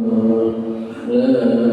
لا إله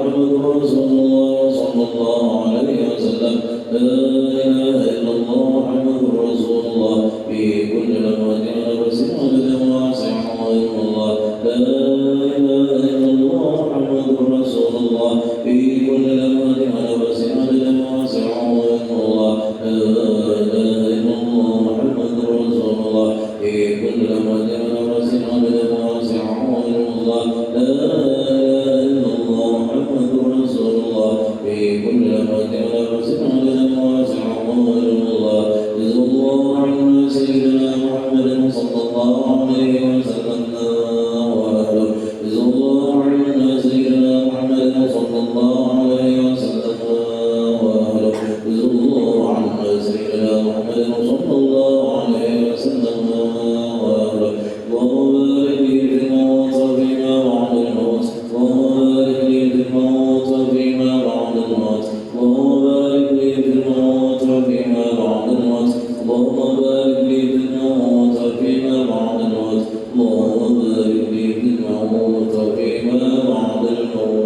محمد رسول الله صلى الله عليه وسلم. لا إله إلا الله محمد رسول الله في كل لمحة ونفس عدد واسع علم الله. لا إله إلا الله محمد رسول الله في كل لمحة ونفس عدد واسع علم الله. لا إله إلا الله محمد رسول الله في كل لمحة ونفس عدد واسع علم الله. لا إله إلا الله محمد رسول الله في كل لمحة ونفس عدد واسع علم الله. جزا الله عنا سيدنا محمد صلى الله عليه وسلم وآله. جزا الله عنا سيدنا محمد صلى الله عليه وسلم وآله. جزا الله عنا سيدنا محمد صلى الله عليه وسلم وآله. اللهم بارك لي في الموت فيما بعد الموت. اللهم بارك لي في الموت فيما بعد الموت. اللهم بارك لي في الموت فيما بعد الموت. اللهم بارك لي في الموت فيما بعد الموت. اللهم بارك لي في الموت فيما بعد الموت.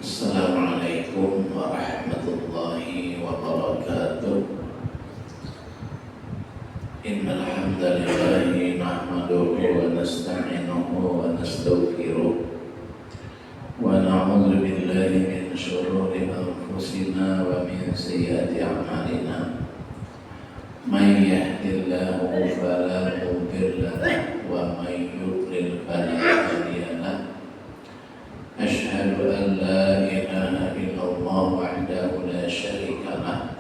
Assalamualaikum warahmatullahi wabarakatuh. Innal hamdalillahi nahmaduhu wa nasta'inuhu wa nastaghfiruh wa na'udzu billahi min shururi anfusina wa min sayyiati a'malina. May yahdihillahu fala mudilla lahu wa may yudlil fala hadiya lahu. Asyhadu an la ilaha illallah wahdahu la syarika lah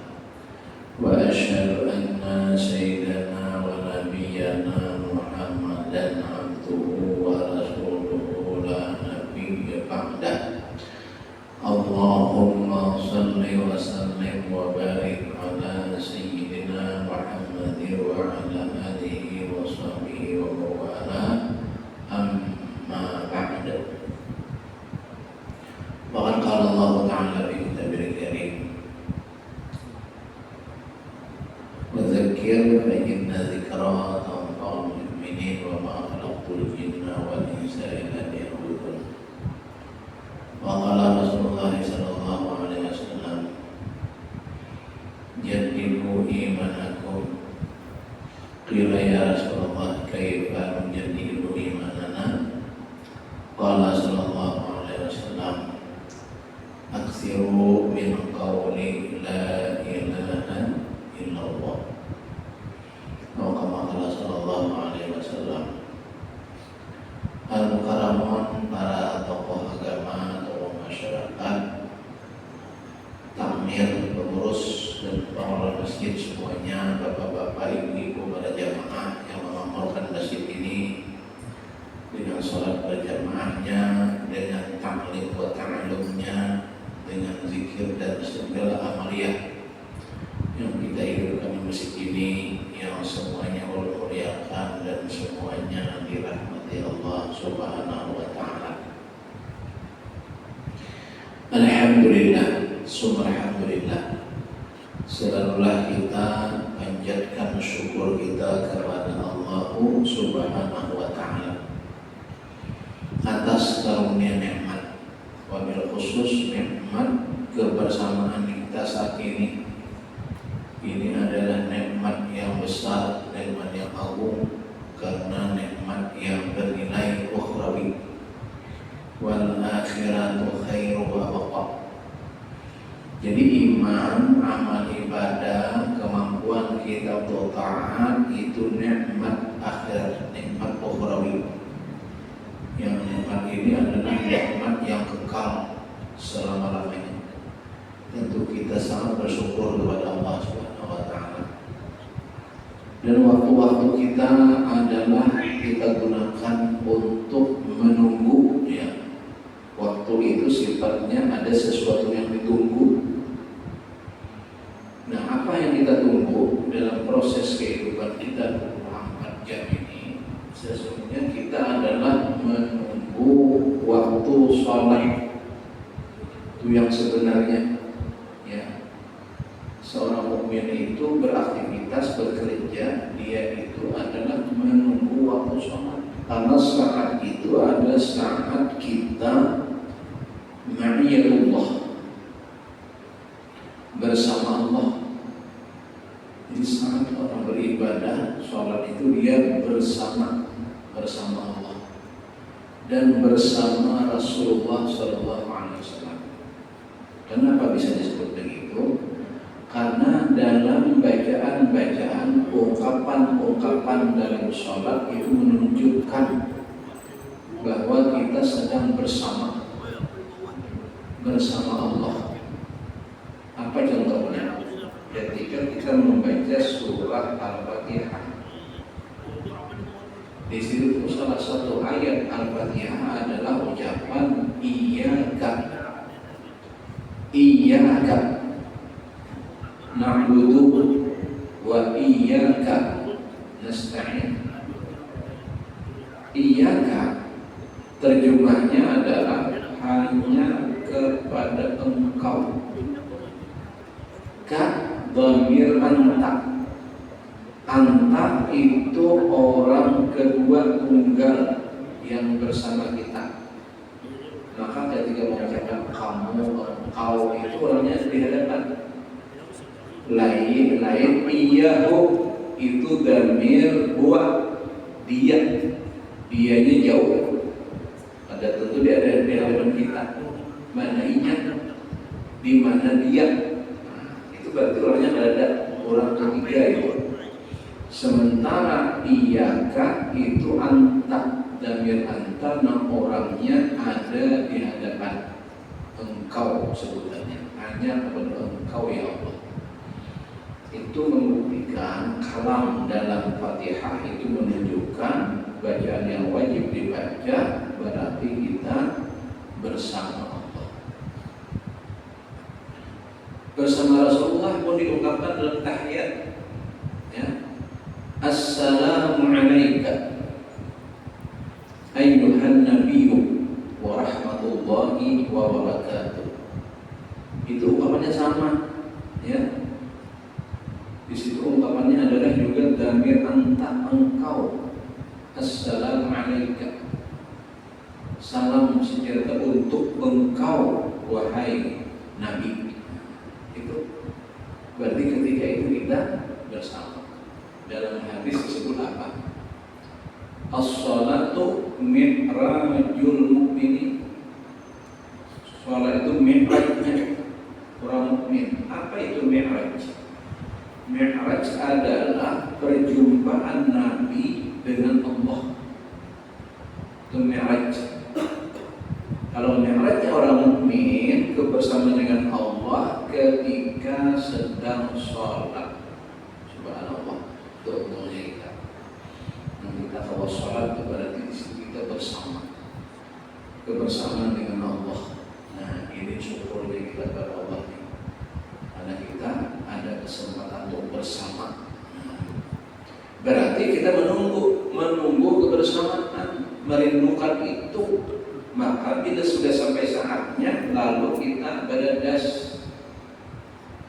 wa asyhadu anna sayyidana wa nabiyyana Muhammadan abduhu wa rasuluhu la nabiyya ba'dah. Allahumma salli wa sallim wa barik ala sayyidina Muhammadin wa ala alihi wa sahbihi wa mawala, amma ba'du. Bahkan kalau Allah Ta'ala fi kitabil karim wa dzakir fa inna dzikra tanfa'ul mu'minin wa ma khalaqtul jinna wal insa illa liya'budun. Wa qala Rasulullah sallallahu alaihi wasallam jaddidu imanakum. Qila ya Rasulullah kaifa nujaddidu imanana? Qala sallallahu alaihi wasallam aksiru min qawli la ilaha illallah. Atau kama qala sallallahu alaihi wasallam. Al-Mukarramun, para tokoh agama, tokoh masyarakat, takmir, pengurus dan pengelola masjid semuanya, bapak-bapak, ibu-ibu, para jamaah yang memakmurkan masjid ini dengan sholat berjamaahnya, dengan ta'lim wa ta'alumnya, dengan zikir dan segala amaliyah yang kita hidupkan di masjid ini, yang semuanya Allah muliakan dan semuanya dirahmati Allah Subhanahu wa Ta'ala. Alhamdulillah, alhamdulillah, selalulah kita panjatkan syukur kita kepada Allah Subhanahu wa Ta'ala atas karunia nikmat, wabil khusus nikmat kebersamaan kita saat ini. Ini adalah nikmat yang besar, nikmat yang agung, karena nikmat yang bernilai ukhrawi. Wal akhiratu khairu wa baqa. Jadi iman, amal ibadah, kemampuan kita untuk taat itu nikmat akhirat, nikmat ukhrawi. Yang nikmat ini adalah nikmat yang kekal selama-lamanya. Tentu kita sangat bersyukur kepada Allah Subhanahu wa Ta'ala. Dan waktu-waktu kita adalah kita gunakan untuk menunggu, ya. Waktu itu sifatnya ada sesuatu yang ditunggu. Nah, apa yang kita tunggu dalam proses kehidupan kita 24 jam ini? Sesungguhnya kita adalah menunggu waktu sholat. Itu yang sebenarnya, ya. Seorang mukmin itu beraktivitas, bekerja, dia itu adalah menunggu waktu sholat. Karena saat itu adalah saat kita ma'iyatullah, bersama Allah. Jadi saat orang beribadah, sholat itu dia bersama Allah dan bersama Rasulullah SAW. Kenapa bisa disebut begitu? Karena dalam bacaan-bacaan, ungkapan-ungkapan dalam sholat itu menunjukkan bahwa kita sedang bersama Allah. Apa contohnya? Ketika kita membaca surah Al-Fatihah iyyaka na'budu wa iyyaka nasta'in. Iyyaka terjemahnya adalah hanya kepada Engkau. Ka dhamir anta. Anta itu orang kedua tunggal yang bersama kita. Maka ketika mengucapkan kamu, engkau itu orangnya di hadapan. Lain iyahu itu dhamir huwa, dianya jauh. Ada tentu dia ada di hadapan kita. Mana inya, di mana dia. Itu berarti orangnya ada orang ketiga itu. Sementara iyyaka itu anta, dhamir anta, nama orangnya ada di hadapan engkau sebutannya, hanya kepada engkau ya Allah. Itu membuktikan kalam dalam Fatihah itu menunjukkan bacaan yang wajib dibaca, berarti kita bersama Allah. Bersama Rasulullah pun diungkapkan dalam tahiyat, ya. Assalamualaikum ayyuhan nabiyyu wa rahmatullahi wa barakatuh. Itu ungkapannya sama, ya. Di situ ungkapannya adalah juga dhamir anta, engkau. Assalamualaikum, salam sejahtera untuk engkau wahai Nabi. Itu berarti ketika itu kita bersama. Dalam hadis disebut apa? As-salatu mi'rajul mu'minin. Salat itu mi'rajnya orang mukmin. Apa itu mi'raj? Mi'raj adalah perjumpaan Nabi dengan Allah. Itu mi'raj. Kalau mi'raj orang mukmin kebersamaan dengan Allah ketika sedang sholat. Subhanallah. Untungnya kita. Kita kalau sholat berarti kita bersama, kebersamaan dengan Allah. Nah, ini syukurnya kita kepada Allah, karena kita ada kesempatan untuk bersama. Berarti kita menunggu kebersamaan, merindukan itu. Maka bila sudah sampai saatnya, lalu kita badadas.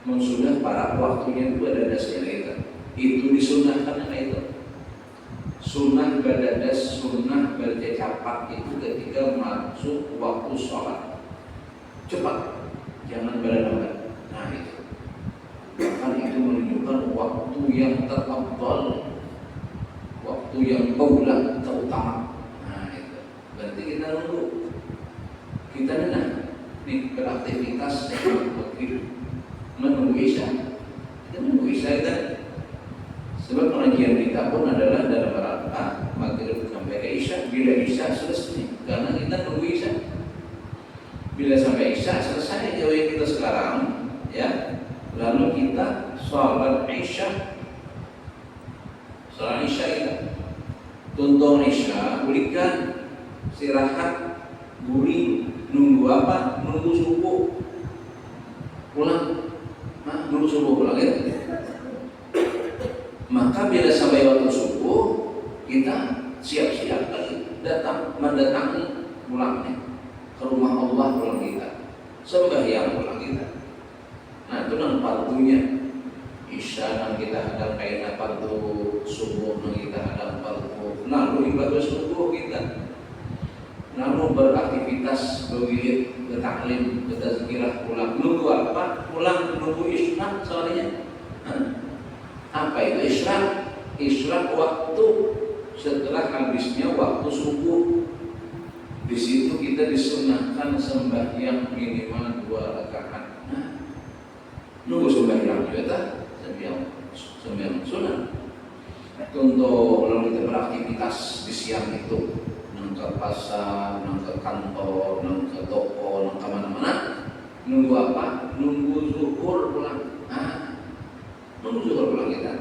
Sudah para waktunya itu badadasnya kita. Itu disunahkan itu. Sunnah badadas, sunnah bercecapak itu ketika masuk waktu sholat. Cepat, jangan berlambat. Nah itu. Bahkan itu menunjukkan waktu yang terafdal, waktu yang aula, terutama. Nah itu. Berarti kita nunggu. Kita nih beraktivitas menunggu isya. Kita menunggu isya kan. Sebab pengajian kita pun adalah dalam rangka maghrib sampai ke isya. Bila isya selesai, karena kita nunggu isya. Bila sampai isya selesai jauh yang kita sekarang, ya. Lalu kita sholat isya. Sholat isya kita tonton isya, pulihkan, istirahat, guring, nunggu apa? Nunggu subuh pulang. Nunggu subuh pulang ya. Maka bila sampai waktu subuh, kita siap-siap datang mendatangi pulangnya ke rumah Allah, pulang kita sembahyang pulang kita. Nah itu nan fardunya isya, nan kita hadap kaina fardu subuh, nan kita hadap fardu. Lalu ibadah subuh kita, lalu beraktivitas, berwirid, bertaklim, bertazkirah, pulang. Nunggu apa? Pulang nunggu isya soalnya. Apa itu isyraq? Isyraq waktu setelah habisnya waktu subuh. Di situ kita disunahkan sembahyang minimal 2 rakaat. Nah, nunggu sembahyang juga sembahyang sunnah. Untuk kalau kita beraktivitas di siang itu, nang ke pasar, nang ke kantor, nang ke toko, nang ke mana-mana, nunggu apa? Nunggu zuhur pulang. Nunggu zuhur pulang kita.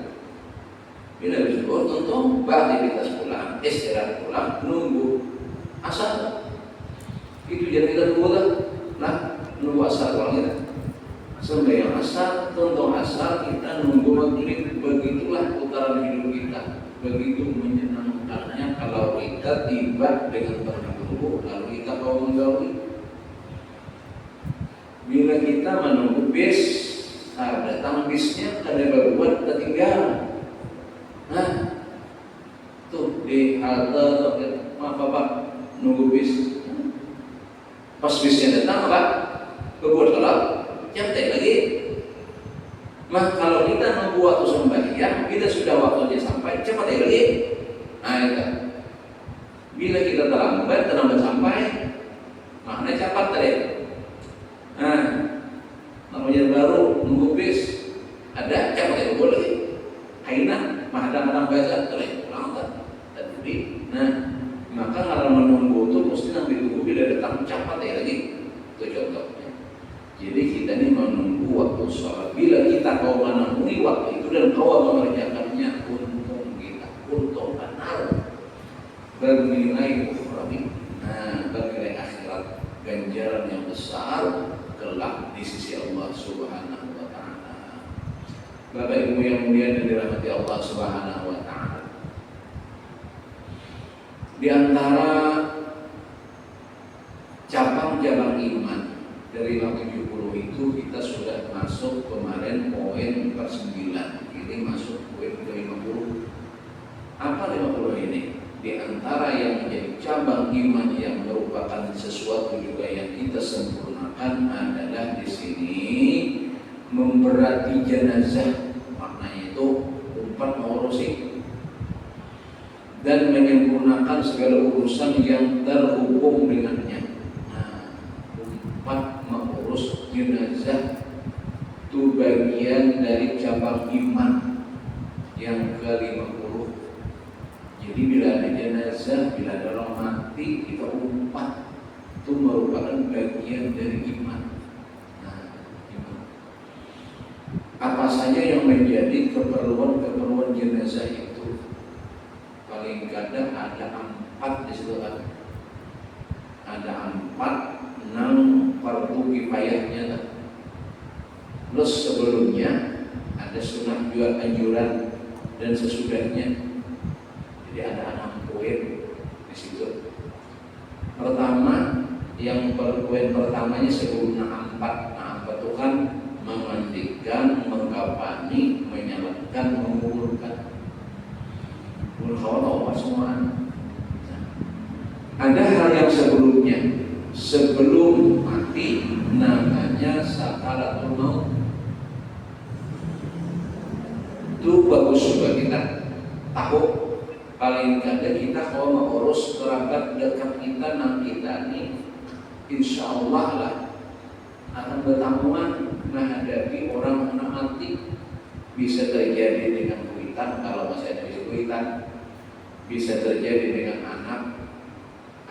Bila zuhur tentu beraktivitas pulang, istirahat pulang, nunggu asar. Itu jadi kita nunggu lah, nunggu asar pulang kita. sembahyang asar, contoh asar kita nunggu maghrib, begitulah putaran hidup kita. Begitu menyenangkannya kalau kita tiba dengan berdahulu lalu kita mau menggauli. Bila kita menunggu bis, datang bisnya ada berbuat ketinggalan. Nah, tuh di halte Pak nunggu bis. Pas bisnya datang apa? Berbuat telat, nyantai lagi. Nah, kalau kita nunggu waktu sembahyang, kita sudah waktunya sampai, cepat lagi. Nah, itu. Bila kita terlambat sampai, maknanya cepat tadi. Nah, namanya baru nunggu bis, ada cepat lagi. Haina, mahadang-hadang baca, terus lambat. Tadi, nah, maka kalau menunggu itu mesti nanti tunggu bila datang cepat lagi. Itu contohnya. Jadi kita ini menunggu waktu sholat. Bila kita kau menemui waktu itu dan kau mengerjakannya, untung kita, untung benar, bernilai ukhrawi. Nah, bernilai akhirat, ganjaran yang besar kelak di sisi Allah Subhanahu wa Ta'ala. Bapak Ibu yang mulia dan dirahmati Allah Subhanahu wa Ta'ala, di antara cabang-cabang iman dari 70 itu kita sudah masuk kemarin poin ke-9. Ini masuk poin ke-50. Apa 50 ini? Di antara yang menjadi cabang iman yang merupakan sesuatu juga yang kita sempurnakan adalah di sini memberati jenazah. Maknanya itu umpat mengurusi dan menyempurnakan segala urusan yang terhubung dengannya. Empat, mengurus jenazah itu bagian dari cabang iman yang ke-50. Jadi bila ada jenazah, bila ada orang mati, kita umpat, itu merupakan bagian dari iman. Nah, iman. Apa saja yang menjadi keperluan jenazah itu? Paling kadang ada 4 di situ kan. Ada 4 fardu kifayahnya. Plus sebelumnya ada sunnah juga anjuran dan sesudahnya. Jadi ada 6 poin di situ. Pertama, yang poin pertamanya sebelum 4 itu kan memandikan, mengkafani, menyalatkan, menguburkan. Kalau semua. Ada hal yang sebelumnya. Sebelum mati namanya sakaratul maut. Itu bagus juga kita tahu. Paling kada kita kalau mengurus kerabat dekat kita, nanti kita ini insya Allah lah akan bertanggungan menghadapi orang yang mati. Bisa terjadi dengan kuitan kalau masih ada kuitan, bisa terjadi dengan anak.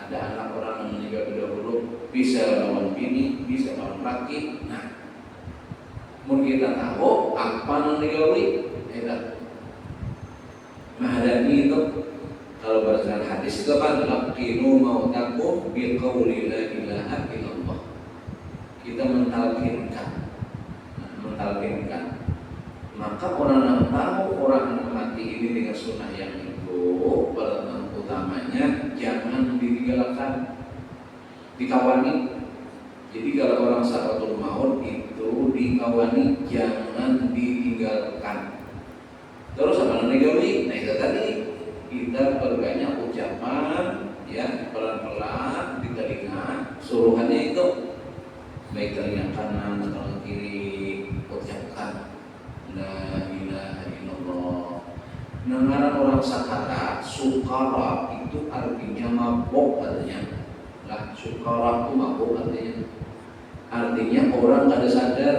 Ada anak orang yang meninggal dahulu, bisa lawan bini, bisa lawan laki. Nah, mungkin kita tahu apa yang digawi, kita menghadapi itu. Kalau berdasarkan hadis itu apa? Laqinu mautakum biqauli la ilaha illallah. Kita mentalkinkan. Maka orang yang tahu orang yang mati ini dengan sunnah yang itu, pertama utamanya jangan ditinggalkan, dikawani. Jadi kalau orang sakaratul maut itu dikawani, jangan ditinggalkan. Terus apa namanya? Nah itu tadi kita perbanyak ucapan, ya pelan-pelan di telinga. Suruhannya itu baik telinga kanan atau kiri, ucapkan la ilaha illallah. Dengaran orang sakarat, sukara itu artinya mabuk katanya. Lah sukara itu mabuk artinya orang kada sadar.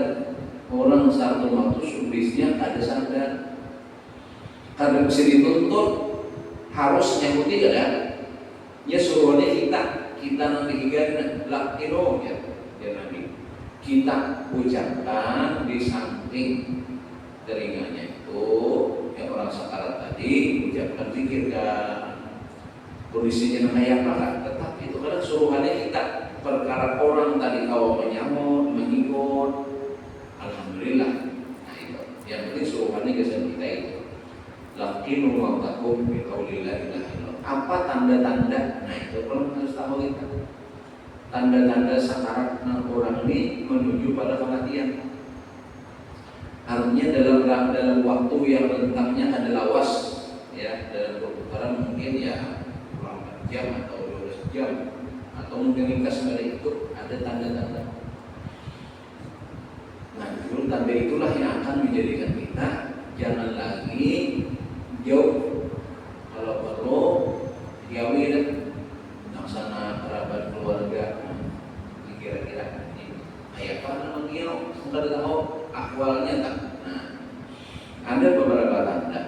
Orang satu waktu sublisnya kada sadar. Kada bisa dituntut harus nyamuti kada. Ya suruhnya kita nanti higan lakino ya Nabi. Kita ucapkan di samping telinganya itu yang orang sakarat tadi, ucapkan zikir dan kondisinya layak maka tetap itu karena suruhannya kita perkara orang tadi kau menyamut, mengikut, laqinu mautakum bi qauli la ilaha illallah. Apa tanda-tanda? Nah itu perlu harus tahu kita. Tanda-tanda sakarat orang ini menuju pada kematian. Artinya dalam waktu yang rentangnya adalah was, ya, dalam perputaran mungkin ya kurang 4 jam atau 12 jam atau mungkin ringkas pada itu ada tanda-tanda. Nah, itu tanda itulah yang akan menjadikan kita jangan lagi jauh, kalau perlu jauhi dan laksana kerabat keluarga. Kira-kira ini ayat apa namanya? Sudah tahu akwalnya tak? Nah, ada beberapa tanda.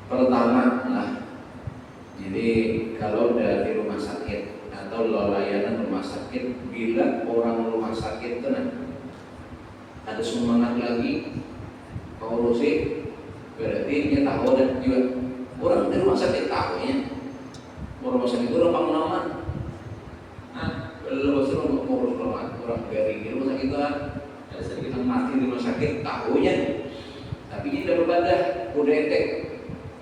Pertama lah, jadi kalau dari rumah sakit atau layanan rumah sakit, bila orang rumah sakit tenang, ada semangat lagi, kaurusi, berarti dia tahu dan juga orang di rumah sakit tahu ya. Orang rumah sakit itu orang pengalaman. Nah, kalau orang ngurus orang garing di rumah sakit itu ada sedikit yang mati di rumah sakit tahunya, tapi ini tidak berbadah, udah etek.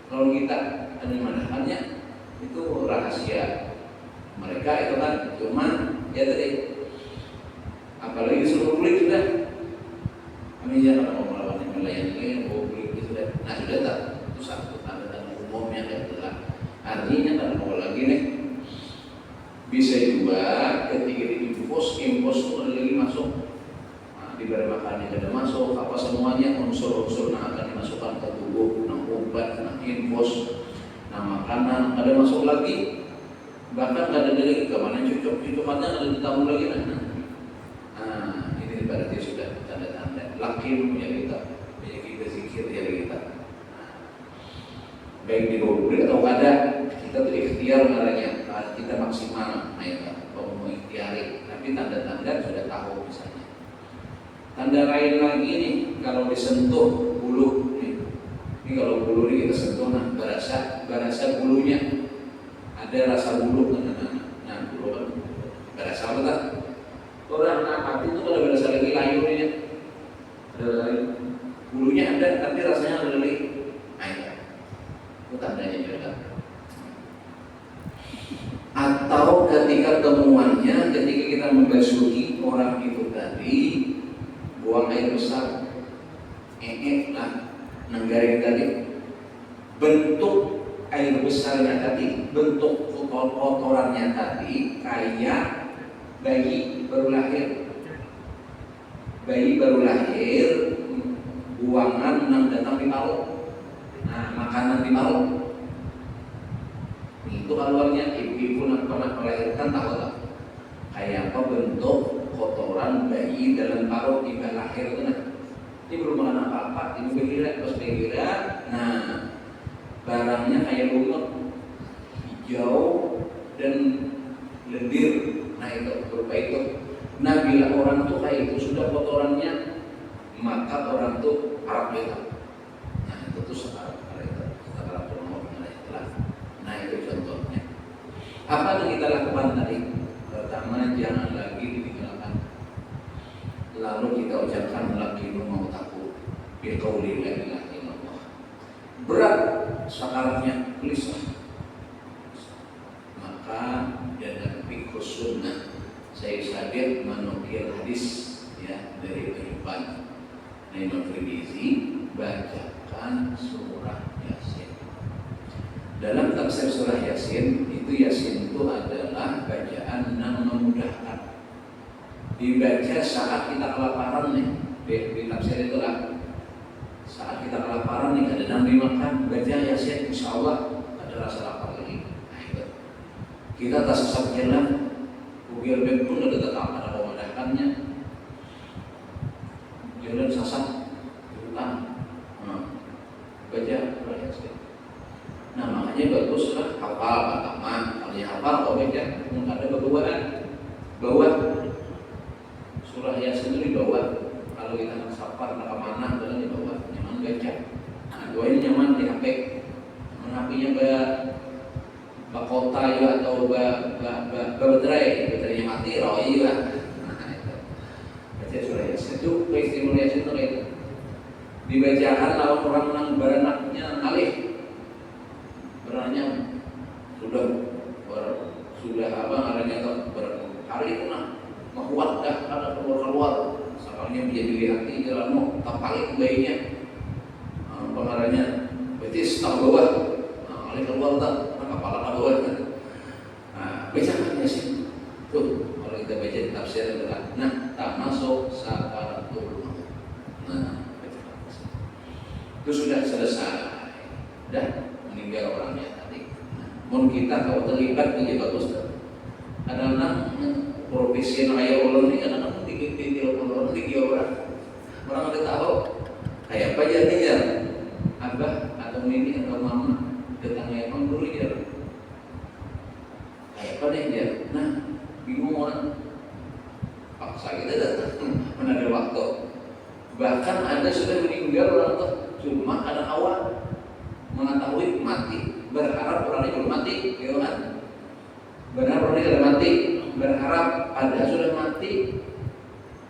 Kalau kita ada mana hanya itu rahasia mereka itu kan, cuma ya tadi apalagi seluruh publik sudah kami jangan mau melawan yang melayani publik itu sudah, nah sudah tak itu satu tanda-tanda umum yang adalah artinya kan mau lagi nih bisa juga ketika di impos itu ada lagi masuk, nah, diberi makannya ada masuk apa semuanya unsur-unsur yang akan dimasukkan ke tubuh, nah obat, nah impos, nah makanan ada masuk lagi, bahkan ada lagi kemana cucuk-cucukannya ada ditambah lagi, nah ini berarti sudah tanda-tanda lakin punya kita berzikir dari kita, baik di publik atau ada kita berikhtiar caranya, kita maksimal, nah ya mengikhtiari, tapi tanda-tanda sudah tahu misalnya. Tanda lain lagi nih kalau disentuh bulu nih. Ini kalau bulu ini kita sentuh, nah berasa bulunya ada rasa bulu, nah bulu kan berasa apa tak? Orang mati itu kalau berasa lagi layu ini, ada lagi bulunya ada, tapi rasanya ada lagi, nah itu tandanya juga. Atau ketika temuannya, ketika kita membasuhi orang itu tadi, buang air besar, lah, nenggaring tadi, bentuk air besarnya tadi, bentuk kotorannya tadi kayak bayi baru lahir, buangan yang datang di paru, nah makanan di paru. Itu awalnya ibu-ibu yang pernah melahirkan tahu tak? Kayak apa bentuk kotoran bayi dalam paru ibu lahir itu nah. Ini belum mengenal apa-apa, ibu bergerak, pas bergerak, nah barangnya kayak lumut, hijau dan lendir, nah itu berupa itu. Nah bila orang tuh kayak itu sudah kotorannya, maka orang tuh Arab beda. Nah itu tuh sekarang itu sekarang nah itu contohnya. Apa yang kita lakukan tadi? Pertama, jangan lagi ditinggalkan. Lalu kita ucapkan laqinu mautakum bi qauli la ilaha illallah. Berat sakaratnya, gelisah. Maka dalam fikih sunnah saya sadar menukil hadis ya dari Ibnu Imam Tirmizi, bacakan surah Yasin. Dalam tafsir surah Yasin Yasin itu adalah bacaan yang memudahkan. Dibaca saat kita kelaparan nih, di tafsir itulah saat kita kelaparan nih, kadang dimakan, baca Yasin, insya Allah ada rasa lapar lagi. Nah itu kita tak sesat jalan, bugil beb pun ada tetap ada pemudahkannya. Jalan sesat di hutan, baca surah Yasin. Nah makanya baguslah hafal pertama, kalau yang hafal kau baca, ada bawaan, bawa surah Yasin itu dibawa. Kalau kita nak safar, nak kemana, jalan dibawa, nyaman baca. Nah dua ini nyaman di HP, HP-nya kota ya atau baterai mati, roi juga. Nah itu baca surah Yasin itu, istimewa Yasin itu dibacakan lawan orang yang beranaknya beranaknya alih, beranaknya sudah apa namanya berhari itu kuat dah ada keluar misalnya menjadi hati jalan tapalik bayinya pengarahnya betis tak bawah alih keluar tak kepala tak bawah baca kan Yasin tuh kalau kita baca tafsir adalah tak masuk sakaratul maut. Itu sudah selesai, dah meninggal orangnya tadi. Mun kita kalau terlibat ini bagus tak? Kadang-kadang profesi ayah ulun ini kadang-kadang telepon tiga orang ada tahu kayak apa jadinya abah atau nini atau mama datang emang dulu dia kayak apa deh dia bingung orang paksa kita datang mana ada waktu bahkan ada sudah meninggal orang tuh cuma ada awal mengetahui mati berharap orang ini belum mati gitu kan berharap orang ini sudah mati berharap ada sudah mati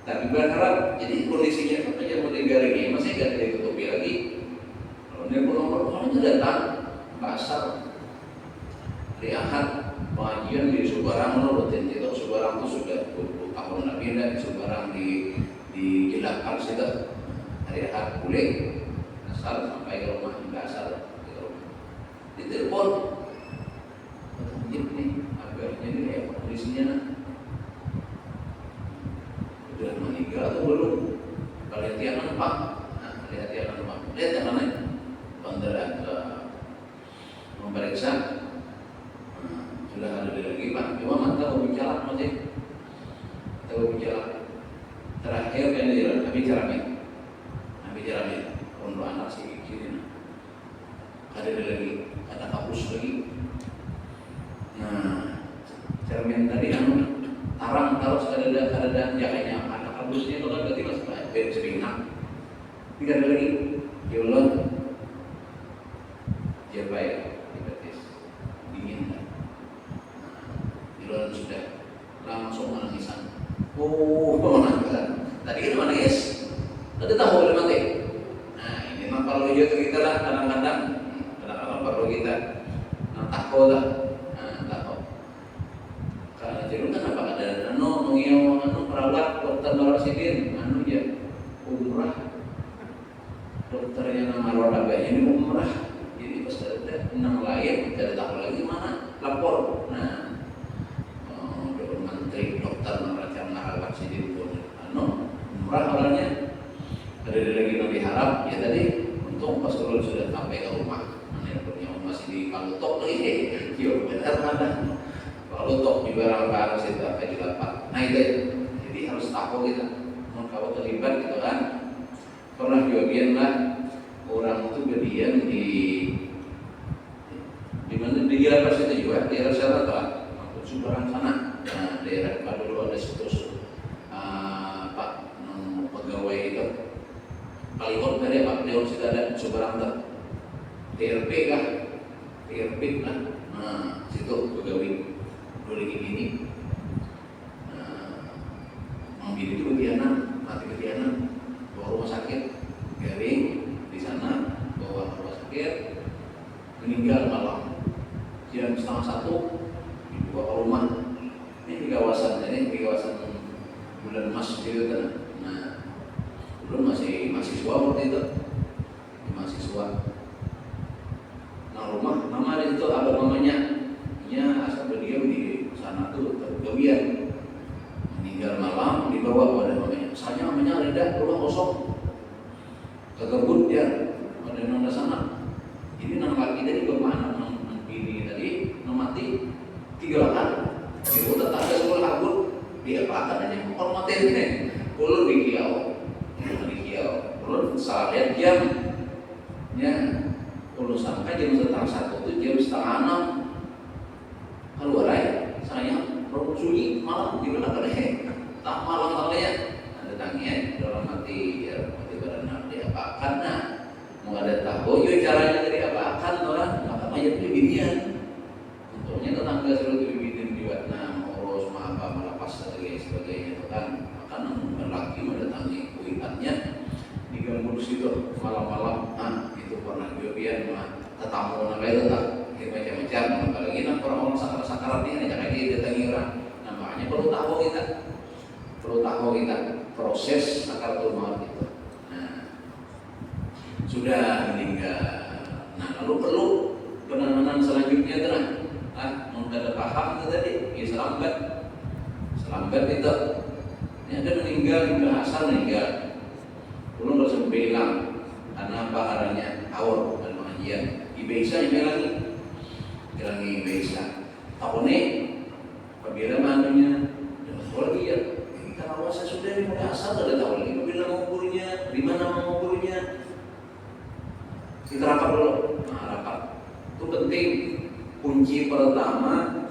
tapi berharap jadi kondisinya kan aja meninggal ini masih gak ada ditutupi lagi kalau dia orang itu datang pasar di Ahad pengajian di Subarang rutin itu Subarang itu sudah 20 tahun lebih dan Subarang di Jelakar situ hari Ahad boleh asal sampai ke rumah hingga asal di telepon ini agaknya ini kayak kondisinya sudah meninggal atau belum kalian tiangan pak lihat yang mana banderan memeriksa sudah ada lagi pak cuma mantap berbicara masih kita berbicara terakhir kan dia Nabi Jaramin untuk anak si kiri ada lagi ada kapus lagi cermin tadi tarang taruh ada jakanya ada kapusnya itu kan berarti masih banyak sebinang tidak ada lagi diulun baik dibetis dingin kan diulun sudah langsung menangisan menangisan tadi kan menangis tadi tahu boleh mati ini mah kalau kita lah kadang-kadang perlu kita takut lah takut karena jadi kan apa ada nunggu perawat dokter Nora Sidin ya umrah dokternya nama Roda ini umrah jadi pas ada enam lain tidak tahu lagi mana lapor menteri dokter Nora Nara Sidin pun umrah orangnya ada lagi yang diharap ya tadi untung pas kalau sudah sampai ke rumah masih di Palutok lagi benar mana Palutok di barang-barang situ apa dilapat itu jadi harus tahu kita kalau terlibat gitu kan pernah bagian lah orang itu bagian di mana di Jalan Pas itu juga daerah sana tuh waktu Subarang sana daerah pada dulu ada situs pegawai itu Palihon dari Pak Leon situ ada Subarang tuh TRP kah TRP lah situ pegawai dulu lagi gini mobil itu mati ketianan bawa rumah sakit garing di sana bawa rumah sakit meninggal malam jam 12:30 dibawa ke rumah ini di kawasan Bulan Mas gitu kan belum masih mahasiswa waktu itu mahasiswa rumah nama itu ada mamanya asal beliau di sana tuh tergawian meninggal malam dibawa pada mamanya misalnya mamanya ada rumah kosong kekebun dia ada nanda sana ini nang laki tadi bermana nang bini tadi nang mati 3 kali dia tetangga semua kabur dia pakai aja hormatin ini ulun di kiau ulun salah lihat jam ya ulun sampai jam 1 itu jam 5:30 keluar aja saya sunyi malam di mana kadeh tak malam kalian ada tangnya dalam mati badan dia apakan mau ada tahu yo caranya dari apakan orang maka mayat bibinian untungnya tetangga suruh bibinin juga ngurus apa melepas dan sebagainya itu kan akan laki mendatangi kuitannya diganggu di situ malam-malam itu pernah juga kemudian tetamu namanya itu tak macam-macam, apalagi nak orang-orang sakarat ini hanya kayak didatangi orang. Nah makanya perlu tahu kita proses sakaratul maut itu. Nah sudah meninggal, nah lalu perlu penanganan selanjutnya tenang. Ada paham itu tadi, ya selambat itu. Ini ada meninggal, asal meninggal. Belum harus bilang karena paharanya awal dan pengajian. Ibisa yang bilangi ibisa. Apa nih? Apabila manunya, kalau dia kita awal saya sudah mulai asal ada tahu lagi. Apabila mengukurnya, di mana mengukurnya, kita rapat dulu. Nah rapat itu penting. Kunci pertama,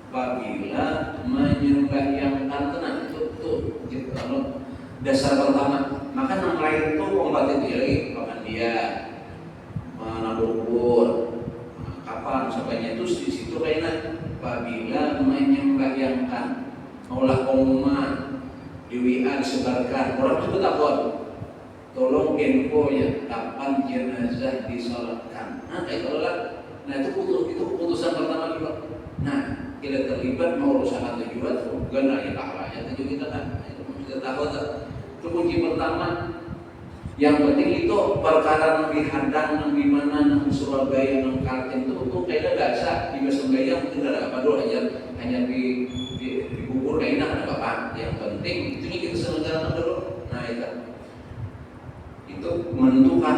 apabila menyembahyangkan tenang itu gitu. Kalau dasar pertama, maka yang lain itu kompatib lagi dia menabur kubur, kapan sampainya itu di situ kayaknya apabila menyembahyangkan maulah pengumuman di WA disebarkan orang itu takut tolong info ya kapan jenazah disolatkan. Nah itu itu keputusan pertama dulu. Nah kita terlibat mau urusan tujuan bukan lagi pahalanya tujuan kita kan kita tahu itu kunci pertama. Yang penting itu perkara nabi hadang nabi mana nabi Surabaya nabi Kaltim itu kayaknya biasa di Surabaya mungkin ada apa dulu hanya di kubur kayaknya ada apa. Yang penting itu kita selenggarakan dulu. Nah itu menentukan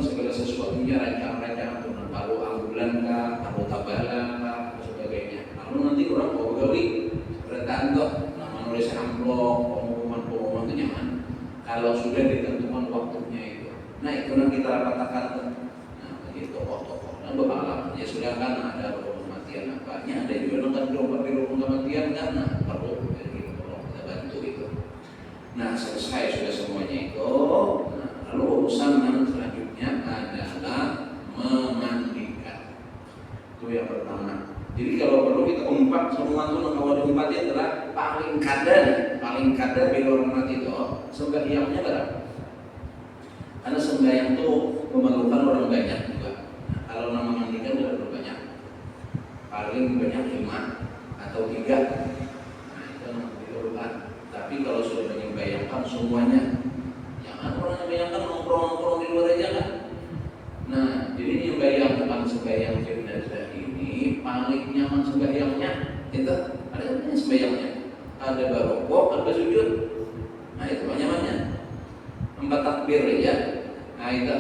segala sesuatunya rancangan untuk paru ambulan kah, paru tabala kah, dan sebagainya. Lalu nanti orang bawa gawi seperti itu nama nulis amplop pengumuman itu nyaman. Kalau sudah ditentukan waktunya itu, nah itu nanti kita katakan, nah begitu tokoh-tokoh, nah berpengalaman ya sudah kan ada kematian apanya, ada juga kan kematian kan, nah perlu jadi tolong kita bantu itu. Nah selesai sudah semuanya itu, nah, lalu urusan yang selanjutnya adalah memandikan. Itu yang pertama. Jadi kalau perlu kita umpat semua itu kalau diumpatnya adalah paling kadar bila orang mati itu sembahyangnya berapa? Karena sembahyang itu memerlukan orang banyak juga. Nah, kalau nama mandikan berapa banyak? Paling banyak 5 atau 3. Nah itu diperlukan. Tapi kalau sudah menyembahyangkan semuanya, jangan orang menyembahyangkan nongkrong-nongkrong di luar aja kan. Nah jadi menyembahyangkan sembahyang jenazah ini paling nyaman sembahyangnya itu ada sembahyangnya. Ada barokah, ada sujud. Nah itu nyamannya 4 takbir ya. Nah itu.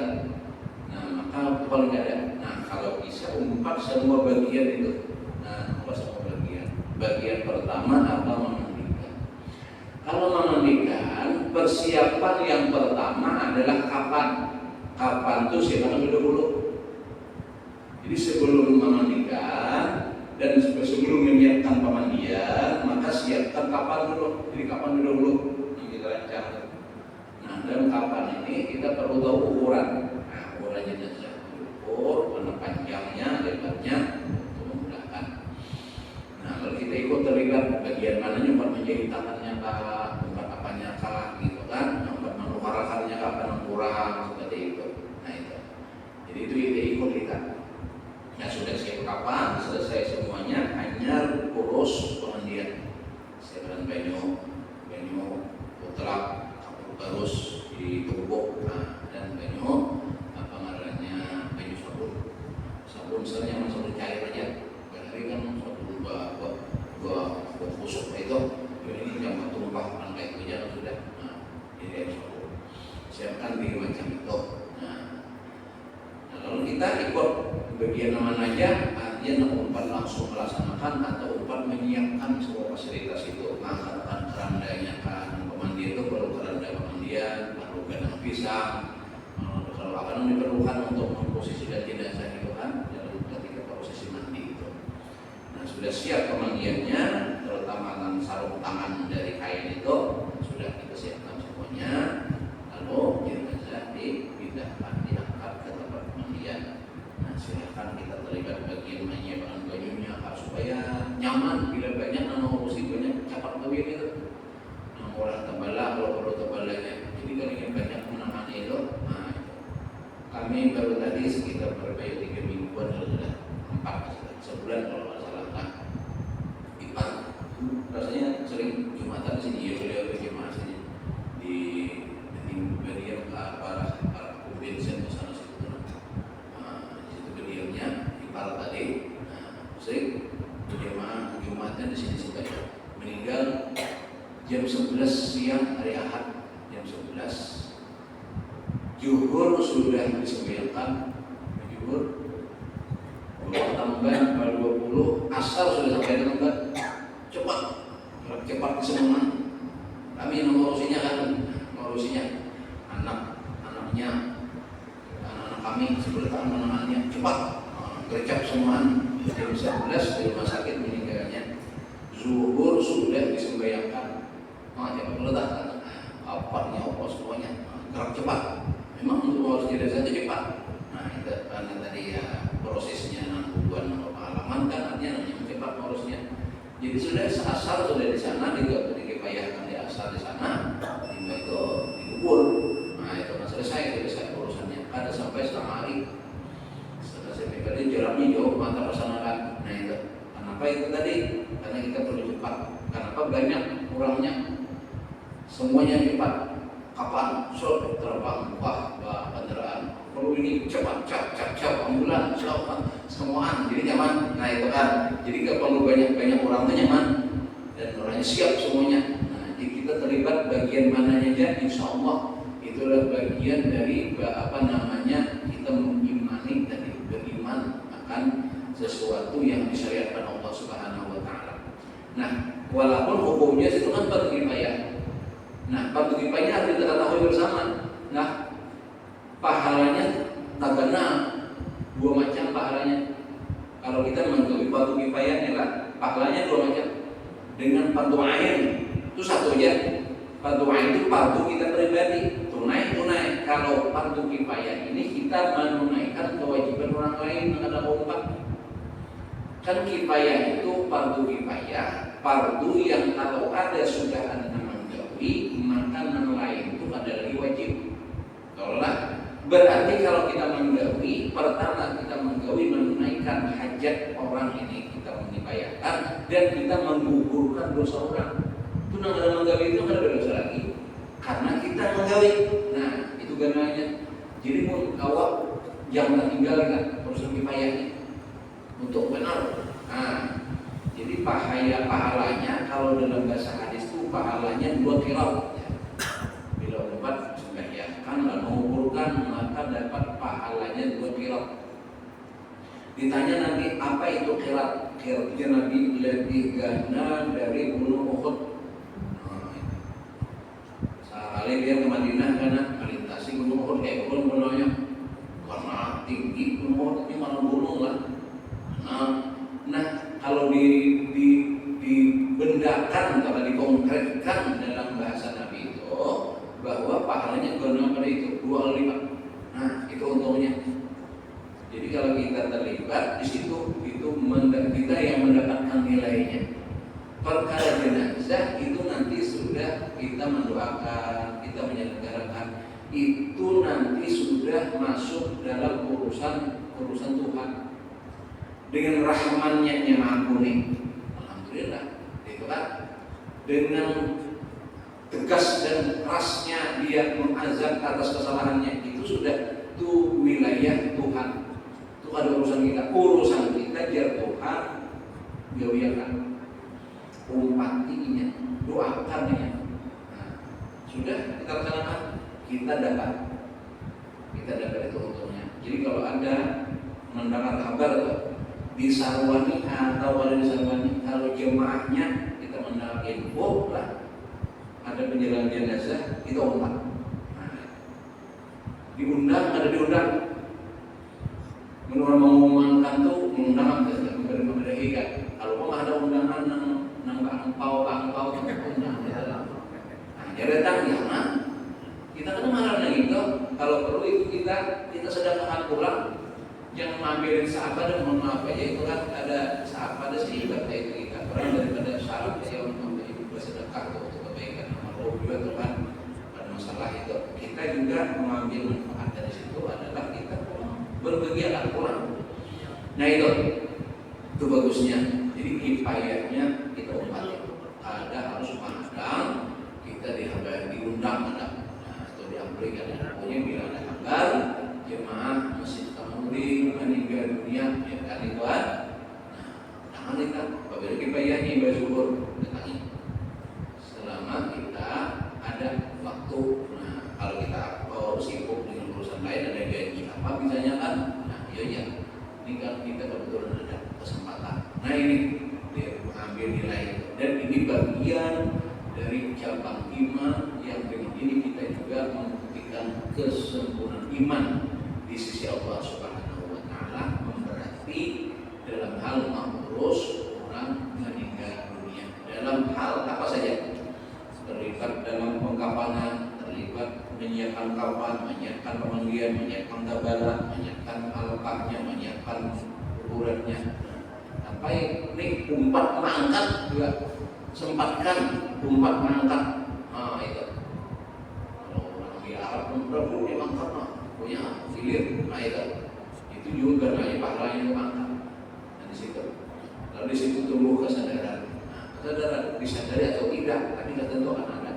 Nah maka paling ada. Nah kalau bisa umpat semua bagian itu. Nah umpat semua bagian. Bagian pertama apa memandikan. Kalau memandikan persiapan yang pertama adalah kapan. Kapan itu siapkan dulu. Jadi sebelum memandikan dan sebelum menyiapkan pemandian, maka siapkan kapan dulu. Jadi kapan dulu yang kita rancang. Nah, dalam kapan ini kita perlu tahu ukuran. Nah, ukurannya jenazah diukur, warna panjangnya, lebarnya, untuk memudahkan. Nah, kalau kita ikut terlibat bagian mana nyumpat menjadi tangannya kah, nyumpat apanya kah, gitu kan? Nyumpat menukarakannya kapan kurang seperti itu. Nah itu. Jadi itu kita ikut kita. Ya sudah siap kapan selesai semuanya hanya urus pemandian. Sekarang banyu mutlak harus ditumbuk dan banyu apa namanya banyu sabun misalnya sabun cair aja. Berarti kan sabun buat khusuk itu ini jangan tumpah kan kayak itu jangan sudah. Nah, jadi sabun siapkan di macam itu. Nah lalu kita ikut bagian mana aja, dia umpat langsung melaksanakan atau umpat menyiapkan semua fasilitas itu, mengangkatkan kerandanya kan, pemandian itu perlu keranda pemandian, perlu kandang pisang, kalau akan diperlukan untuk memposisikan jenazah itu kan, dalam ketika prosesi mandi itu. Nah sudah siap pemandiannya, terutama dengan sarung tangan dari kain itu sudah kita siapkan semuanya, lalu jenazah dipindahkan diangkat ke tempat pemandian. Silahkan kita terlibat bagian menyiapkan bajunya supaya nyaman. Bila banyak nama urusi banyak cepat kawin itu. Nah, orang tebala kalau perlu tebalanya. Jadi kalau ingin banyak menangani itu, nah, kami baru tadi tadi sekitar berapa ya 3 mingguan kalau sudah 4 sebulan kalau nggak salah. Nah, Ipan rasanya sering Jumatan di sini, ya beliau jemaah sini di bagian ke arah Vincent ke sana situ. Di situ beliaunya Ipal tadi. Sering jemaah Jumatnya di sini sampai meninggal jam 11 siang hari Ahad, jam 11. Zuhur sudah disembilankan, zuhur tambah 20, asar sudah sampai tambah cepat semua. Kami yang mengurusinya kan, mengurusinya anak-anaknya, anak-anak kami sebelum anak-anaknya cepat gercep semua. Jam 11 di rumah sakit meninggalnya. Zuhur sudah disembayangkan. Jangan meledak apanya apa semuanya gerak cepat. Memang untuk mengurus jenazah itu cepat. Nah itu karena tadi ya prosesnya nangguan halaman kan artinya cepat mengurusnya. Jadi sudah asal sudah di sana, dikepayahkan di asal di sana, hingga itu dikubur. Nah itu kan selesai urusannya. Ada sampai setengah hari. Jadi jaraknya jauh mata persanakan. Nah itu kenapa itu tadi? Karena kita perlu cepat. Kenapa banyak orangnya semuanya cepat. Kapan terbang kendaraan perlu ini cepat cap ambulan semuaan jadi nyaman. Nah itu kan jadi gak perlu banyak orang itu nyaman dan orangnya siap semuanya. Nah jadi kita terlibat bagian mananya aja, insya Allah itulah bagian dari kita mengimani dan beriman akan sesuatu yang disyariatkan Allah Subhanahu wa taala. Nah, walaupun hukumnya itu kan fardu kifayah. Nah, fardu kifayah harus kita ketahui bersama. Nah, pahalanya tagana 2 macam pahalanya. Kalau kita mengetahui fardu kifayahnya lah, pahalanya 2 macam. Dengan fardu ain itu satu aja. Fardu ain itu fardu kita pribadi, tunai. Kalau fardu kifayah ini kita menunaikan kewajiban orang lain yang ada kompak. Kan kifayah itu fardu kifayah, fardu yang kalau ada sudah ada menggawi, maka yang lain itu ada lagi wajib. Berarti kalau kita menggawi, pertama kita menggawi menunaikan hajat orang ini, kita mengifayahkan dan kita menggugurkan dosa orang. Itu yang ada menggawi itu kan ada dosa lagi, karena kita menggawi. Nah itu gamanya. Jadi mau awak jangan tinggalkan urusan kifayahnya untuk benar. Nah, jadi pahalanya kalau dalam bahasa hadis itu pahalanya 2 qirat. Bila dapat sembahyangkan dan mengumpulkan maka dapat pahalanya 2 qirat. Ditanya Nabi apa itu qirat? Qiratnya Nabi lebih gana dari gunung Uhud. Sekali dia ke Madinah karena melintasi gunung Uhud kayak gunungnya karena tinggi gunung Uhud ini malah gunung lah. Nah kalau dibendakan atau dikonkretkan dalam bahasa Nabi itu bahwa pahalanya guna pada itu 2 kali lipat. Nah itu untungnya. Jadi kalau kita terlibat di situ itu kita yang mendapatkan nilainya. Perkara jenazah itu nanti sudah kita mendoakan, kita menyelenggarakan, itu nanti sudah masuk dalam urusan Tuhan. Dengan rahmannya yang mengampuni, alhamdulillah, itu kan. Dengan tegas dan kerasnya dia mengazab atas kesalahannya, itu sudah wilayah Tuhan. Itu ada urusan kita jar Tuhan gawiakan, umpatinya, doakannya. Nah, sudah kita laksanakan, kita dapat itu untungnya. Jadi kalau ada mendengar kabar tuh di Sarwani atau ada di Sarwani, kalau jemaahnya kita mendengar info lah ada penjelasan jenazah, itu umat. Nah, diundang. Menurut mengumumkan tuh mengundang memberi-memberikan. Kalau ada undangan nang angpau undang. Nah, dia datang jangan. Kita kan marah gitu. Kalau perlu itu kita sedekahkan pulang. Jangan mengambil sahabat dan mohon maaf aja itu kan ada sahabat ada seibat itu kita orang daripada syarat saya untuk bersedekah untuk kebaikan Allah juga tuh kan pada masalah itu kita juga mengambil manfaat dari situ adalah kita pulang berbahagialah kurang. Nah itu bagusnya. Jadi kifayahnya kita umpatin. Ada harus magang, kita diundang ada, atau diambilkan. Pokoknya bila ada kabar jemaah masjid Tamudi meninggal dunia, ya kan itu kan. Nah, jangan kita apabila kifayahnya ibadah syukur datangi. Selama kita ada waktu. Nah, kalau kita sibuk dengan urusan lain ada gaji apa misalnya kan. Nah, iya. Ini kan kita kebetulan ada kesempatan. Nah ini dia mengambil nilai dan ini bagian dari cabang iman yang dengan ini kita juga membuktikan kesempurnaan iman di sisi Allah Subhanahu wa taala, berarti dalam hal mengurus orang meninggal dunia. Dalam hal apa saja? Terlibat dalam pengkafanan, terlibat menyiapkan kafan, menyiapkan pemandian, menyiapkan tabala, menyiapkan alqahnya, menyiapkan kuburannya. Sampai ini umpat mengangkat juga sempatkan umpat mengangkat. Nah itu kalau orang di Arab pun dia mangkat punya hilir. Nah itu juga karena pahalanya mangkat. Dan di situ lalu di situ tumbuh kesadaran. Nah, kesadaran disadari atau tidak, tapi tidak tentu akan ada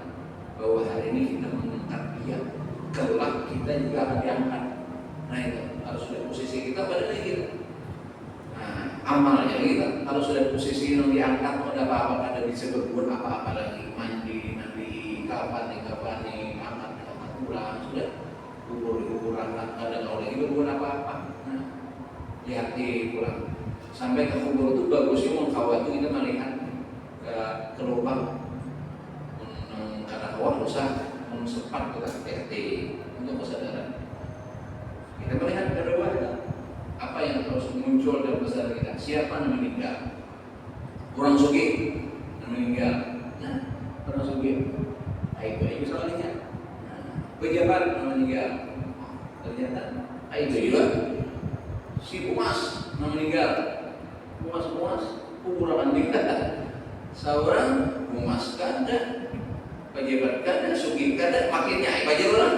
bahwa hari ini kita mengangkat dia, kelak kita juga akan diangkat. Nah itu harus sudah posisi kita pada diri kita. Nah, amalnya kita kalau sudah posisi yang diangkat, ada apa-apa, ada disebut apa-apa lagi, mandi, nanti kapan nih, angkat pulang, sudah kubur ada kalau lagi berbuat apa-apa. Nah, lihat pulang sampai ke kubur itu bagusnya mengkhawatir kita melihat ke lubang. Karena kawah rusak sempat kita hati-hati untuk kesadaran. Kita melihat dari wajah apa yang harus muncul dalam kesadaran kita. Siapa yang meninggal? Orang sugih yang meninggal. Nah, orang sugih. Itu soalnya. Pejabat yang meninggal. Ternyata itu juga. Si Pumas yang meninggal. Pumas kuburan meninggal. Seorang Pumas kada, pejabat kada, sugih kada, makinnya baca orang.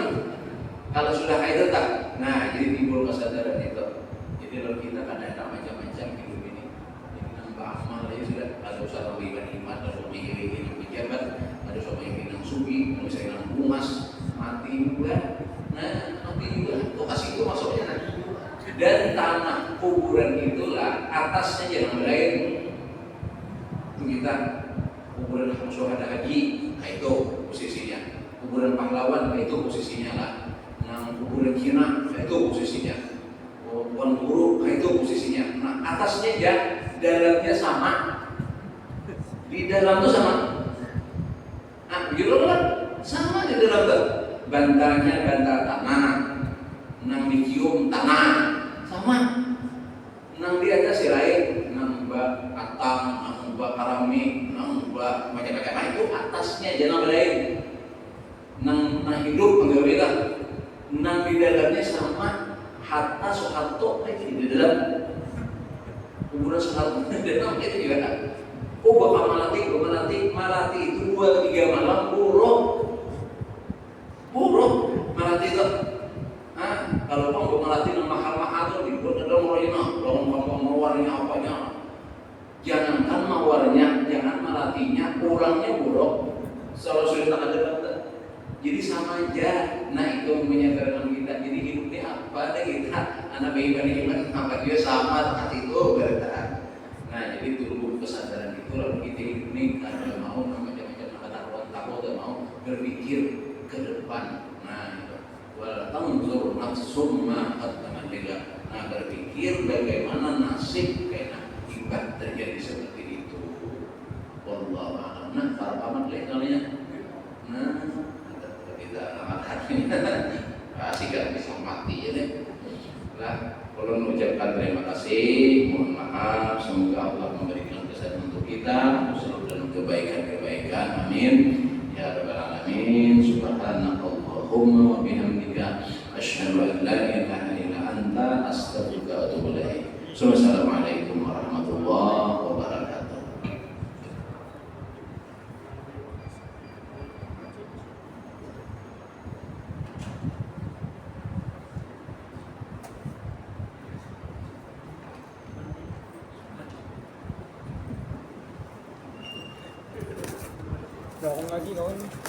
Kalau sudah kayak tetap, nah jadi timbul kesadaran itu. Jadi kalau kita kadang ada macam-macam hidup ini, jadi nambah amal aja sudah. Ada usaha memberikan iman, ada memiliki pejabat, ada usaha memberikan sugih, ada usaha yang Pumas, mati juga. Nah mati juga, itu kasih itu masuknya nanti. Dan tanah kuburan itulah atasnya jangan lain. Itu kita kuburan syuhada haji, nah itu posisinya. Kuburan pahlawan, nah itu posisinya lah. Nah kuburan Cina, nah itu posisinya. Kuburan guru, nah itu posisinya. Nah atasnya ya, dalamnya sama. Di dalam itu sama. Nah begitu kan? Sama di dalam itu. Bantalnya bantal tanah, nang dicium tanah, sama. Nang di atas si lain, nang mbak atang, nang mbak karami, nang mbak macam-macam itu atasnya jangan lain. Nang hidup enggak beda. Nang di dalamnya sama. Hatta Soeharto di dalam kuburan Soeharto di dalam itu juga ada. Oh bakal malati itu 2-3 malam buruk malati itu. Kalau mau malati yang mahal-mahal itu dibuat dalam royina, mawarnya apanya. Jangankan mawarnya, jangan malatinya, orangnya buruk. Kalau sudah tak ada kata. Jadi sama aja. Nah itu menyadarkan kita. Jadi hidupnya apa deh kita. Anak bayi iman apa dia sama hati itu berarti. Nah jadi tumbuh kesadaran itu lalu kita hidup ini ada mau macam-macam kata takut dan mau berpikir ke depan. Nah itu. Wal tanzur nafsum ma qaddamat liga. Nah berpikir bagaimana nasib karena akibat terjadi seperti itu. Wallahu a'lam. Nah para paman lainnya. Nah kita amat hati kasih kan bisa mati ya deh. Nah kalau mengucapkan terima kasih, mohon maaf, semoga Allah memberikan kesehatan untuk kita, selalu dalam kebaikan-kebaikan. Amin. Ya rabbal alamin. Subhanakallahumma wa bihamdika asyhadu an la ilaha illa anta astaghfiruka wa atubu ilaik. Assalamualaikum warahmatullahi wabarakatuh. lagi kawan.